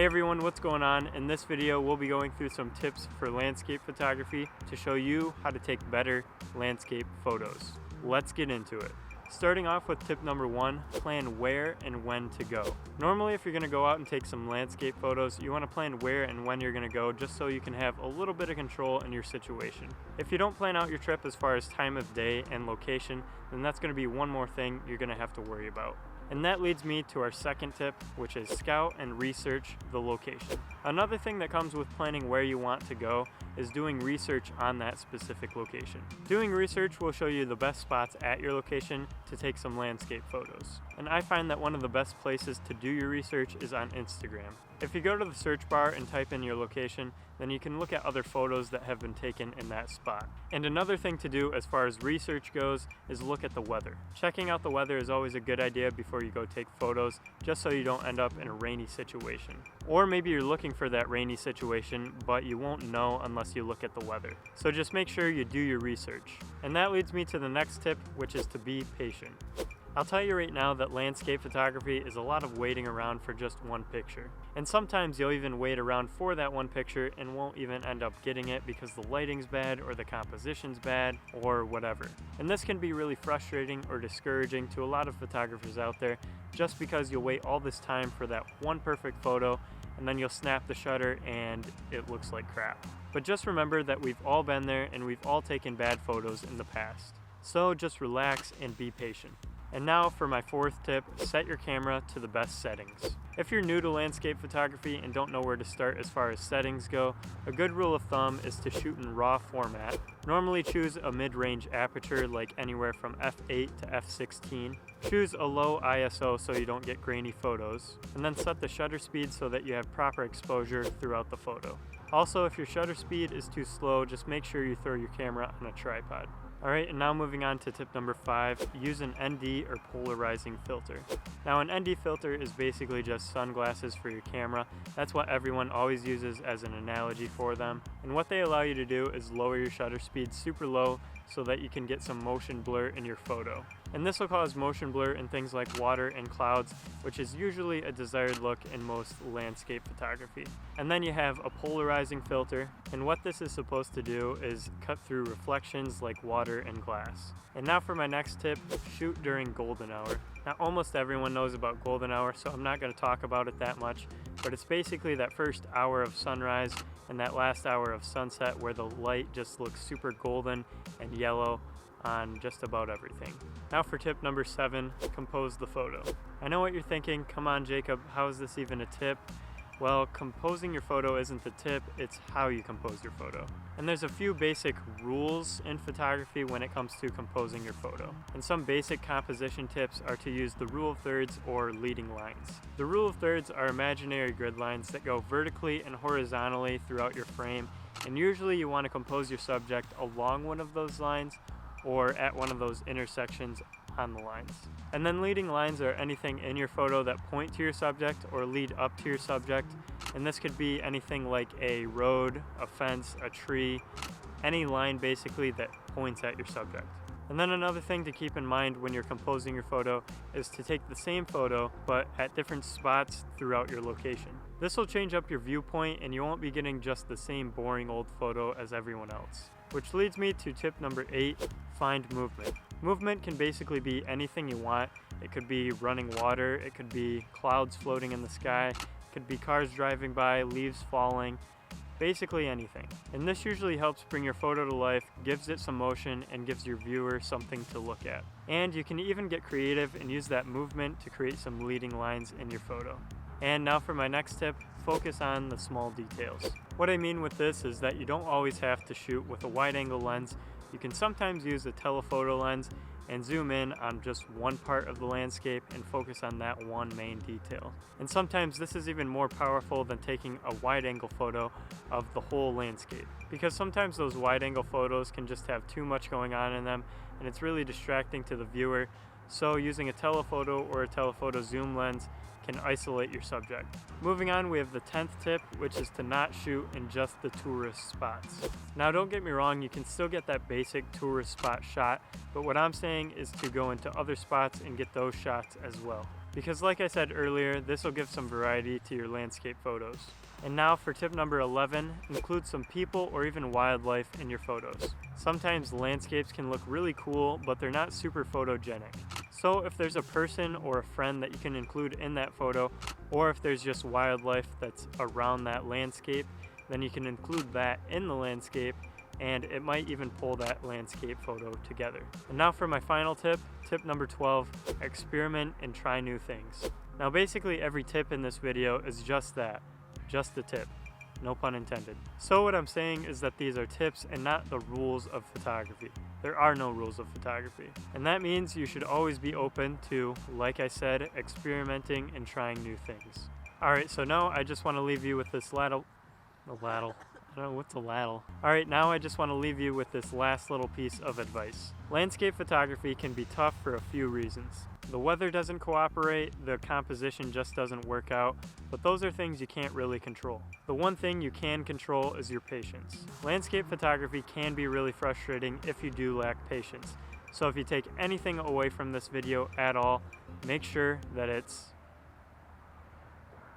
Hey everyone, what's going on? In this video, we'll be going through some tips for landscape photography to show you how to take better landscape photos. Let's get into it. Starting off with tip number 1, plan where and when to go. Normally, if you're gonna go out and take some landscape photos, you wanna plan where and when you're gonna go just so you can have a little bit of control in your situation. If you don't plan out your trip as far as time of day and location, then that's gonna be one more thing you're gonna have to worry about. And that leads me to our second tip, which is scout and research the location. Another thing that comes with planning where you want to go is doing research on that specific location. Doing research will show you the best spots at your location to take some landscape photos. And I find that one of the best places to do your research is on Instagram. If you go to the search bar and type in your location, then you can look at other photos that have been taken in that spot. And another thing to do as far as research goes is look at the weather. Checking out the weather is always a good idea before you go take photos, just so you don't end up in a rainy situation. Or maybe you're looking for that rainy situation, but you won't know unless you look at the weather. So just make sure you do your research. And that leads me to the next tip, which is to be patient. I'll tell you right now that landscape photography is a lot of waiting around for just one picture. And sometimes you'll even wait around for that one picture and won't even end up getting it because the lighting's bad or the composition's bad or whatever. And this can be really frustrating or discouraging to a lot of photographers out there just because you'll wait all this time for that one perfect photo and then you'll snap the shutter and it looks like crap. But just remember that we've all been there and we've all taken bad photos in the past. So just relax and be patient. And now for my fourth tip, set your camera to the best settings. If you're new to landscape photography and don't know where to start as far as settings go, a good rule of thumb is to shoot in RAW format. Normally choose a mid-range aperture like anywhere from f8 to f16. Choose a low ISO so you don't get grainy photos, and then set the shutter speed so that you have proper exposure throughout the photo. Also, if your shutter speed is too slow, just make sure you throw your camera on a tripod. Alright, and now moving on to tip number 5, use an ND or polarizing filter. Now an ND filter is basically just sunglasses for your camera. That's what everyone always uses as an analogy for them. And what they allow you to do is lower your shutter speed super low so that you can get some motion blur in your photo. And this will cause motion blur in things like water and clouds, which is usually a desired look in most landscape photography. And then you have a polarizing filter, and what this is supposed to do is cut through reflections like water and glass. And now for my next tip, shoot during golden hour. Now almost everyone knows about golden hour, so I'm not going to talk about it that much, but it's basically that first hour of sunrise and that last hour of sunset where the light just looks super golden and yellow on just about everything. Now for tip number 7, compose the photo. I know what you're thinking, come on Jacob, how is this even a tip? Well, composing your photo isn't the tip, it's how you compose your photo. And there's a few basic rules in photography when it comes to composing your photo. And some basic composition tips are to use the rule of thirds or leading lines. The rule of thirds are imaginary grid lines that go vertically and horizontally throughout your frame, and usually you want to compose your subject along one of those lines or at one of those intersections on the lines. And then leading lines are anything in your photo that point to your subject or lead up to your subject, and this could be anything like a road, a fence, a tree, any line basically that points at your subject. And then another thing to keep in mind when you're composing your photo is to take the same photo but at different spots throughout your location. This will change up your viewpoint and you won't be getting just the same boring old photo as everyone else. Which leads me to tip number 8, find movement. Movement can basically be anything you want. It could be running water, it could be clouds floating in the sky, it could be cars driving by, leaves falling, basically anything. And this usually helps bring your photo to life, gives it some motion, and gives your viewer something to look at. And you can even get creative and use that movement to create some leading lines in your photo. And now for my next tip, focus on the small details. What I mean with this is that you don't always have to shoot with a wide angle lens. You can sometimes use a telephoto lens and zoom in on just one part of the landscape and focus on that one main detail. And sometimes this is even more powerful than taking a wide angle photo of the whole landscape, because sometimes those wide angle photos can just have too much going on in them and it's really distracting to the viewer. So using a telephoto or a telephoto zoom lens can isolate your subject. Moving on, we have the 10th tip, which is to not shoot in just the tourist spots. Now don't get me wrong, you can still get that basic tourist spot shot, but what I'm saying is to go into other spots and get those shots as well. because like I said earlier, this will give some variety to your landscape photos. And now for tip number 11, include some people or even wildlife in your photos. Sometimes landscapes can look really cool, but they're not super photogenic. So if there's a person or a friend that you can include in that photo, or if there's just wildlife that's around that landscape, then you can include that in the landscape, and it might even pull that landscape photo together. And now for my final tip, tip number 12, experiment and try new things. Now basically every tip in this video is just that. Just a tip, no pun intended. So what I'm saying is that these are tips and not the rules of photography. There are no rules of photography. And that means you should always be open to, like I said, experimenting and trying new things. Alright, so now I just want to leave you with this Alright, now I just want to leave you with this last little piece of advice. Landscape photography can be tough for a few reasons. The weather doesn't cooperate, the composition just doesn't work out, but those are things you can't really control. The one thing you can control is your patience. Landscape photography can be really frustrating if you do lack patience. So if you take anything away from this video at all, make sure that it's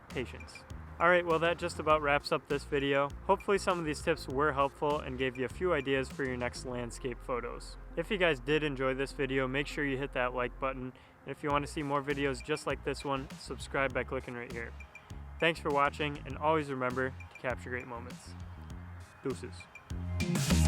patience. Alright, well that just about wraps up this video. Hopefully some of these tips were helpful and gave you a few ideas for your next landscape photos. If you guys did enjoy this video, make sure you hit that like button. And if you want to see more videos just like this one, subscribe by clicking right here. Thanks for watching, and always remember to capture great moments. Deuces.